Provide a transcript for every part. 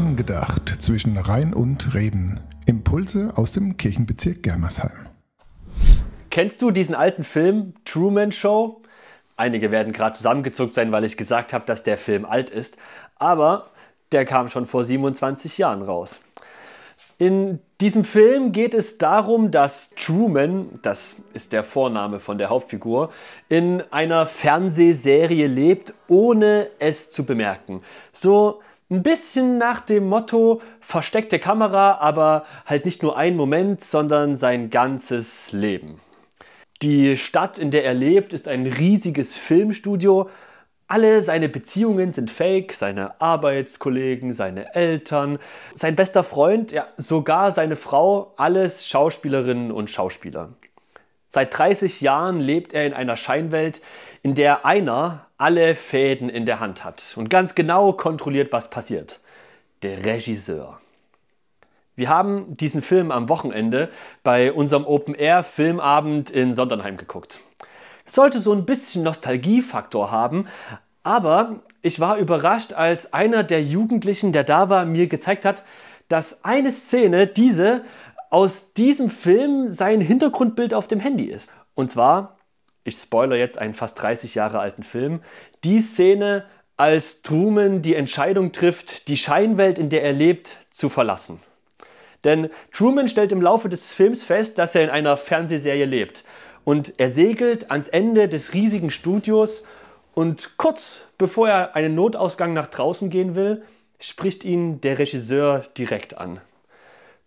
Angedacht zwischen Rhein und Reben. Impulse aus dem Kirchenbezirk Germersheim. Kennst du diesen alten Film Truman Show? Einige werden gerade zusammengezuckt sein, weil ich gesagt habe, dass der Film alt ist. Aber der kam schon vor 27 Jahren raus. In diesem Film geht es darum, dass Truman, das ist der Vorname von der Hauptfigur, in einer Fernsehserie lebt, ohne es zu bemerken. So ein bisschen nach dem Motto, versteckte Kamera, aber halt nicht nur einen Moment, sondern sein ganzes Leben. Die Stadt, in der er lebt, ist ein riesiges Filmstudio. Alle seine Beziehungen sind fake, seine Arbeitskollegen, seine Eltern, sein bester Freund, ja sogar seine Frau, alles Schauspielerinnen und Schauspieler. Seit 30 Jahren lebt er in einer Scheinwelt, in der einer alle Fäden in der Hand hat und ganz genau kontrolliert, was passiert. Der Regisseur. Wir haben diesen Film am Wochenende bei unserem Open-Air-Filmabend in Sondernheim geguckt. Es sollte so ein bisschen Nostalgiefaktor haben, aber ich war überrascht, als einer der Jugendlichen, der da war, mir gezeigt hat, dass eine Szene, aus diesem Film sein Hintergrundbild auf dem Handy ist. Und zwar, ich spoilere jetzt einen fast 30 Jahre alten Film, die Szene, als Truman die Entscheidung trifft, die Scheinwelt, in der er lebt, zu verlassen. Denn Truman stellt im Laufe des Films fest, dass er in einer Fernsehserie lebt. Und er segelt ans Ende des riesigen Studios und kurz bevor er einen Notausgang nach draußen gehen will, spricht ihn der Regisseur direkt an.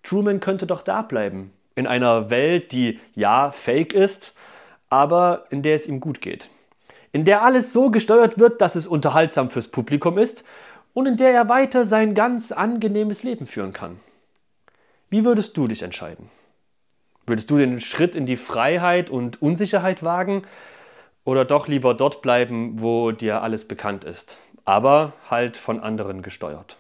Truman könnte doch da bleiben, in einer Welt, die ja fake ist, aber in der es ihm gut geht. In der alles so gesteuert wird, dass es unterhaltsam fürs Publikum ist und in der er weiter sein ganz angenehmes Leben führen kann. Wie würdest du dich entscheiden? Würdest du den Schritt in die Freiheit und Unsicherheit wagen oder doch lieber dort bleiben, wo dir alles bekannt ist, aber halt von anderen gesteuert?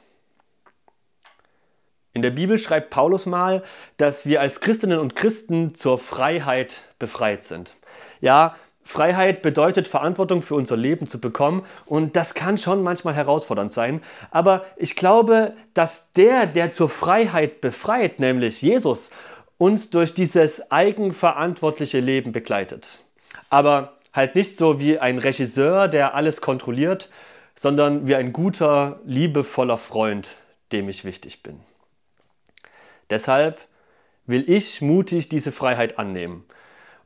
In der Bibel schreibt Paulus mal, dass wir als Christinnen und Christen zur Freiheit befreit sind. Ja, Freiheit bedeutet, Verantwortung für unser Leben zu bekommen und das kann schon manchmal herausfordernd sein. Aber ich glaube, dass der zur Freiheit befreit, nämlich Jesus, uns durch dieses eigenverantwortliche Leben begleitet. Aber halt nicht so wie ein Regisseur, der alles kontrolliert, sondern wie ein guter, liebevoller Freund, dem ich wichtig bin. Deshalb will ich mutig diese Freiheit annehmen.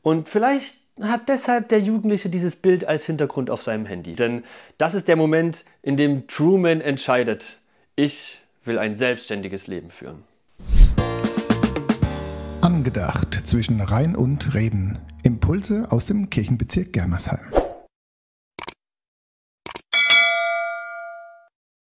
Und vielleicht hat deshalb der Jugendliche dieses Bild als Hintergrund auf seinem Handy. Denn das ist der Moment, in dem Truman entscheidet, ich will ein selbstständiges Leben führen. Angedacht zwischen Rhein und Reben. Impulse aus dem Kirchenbezirk Germersheim.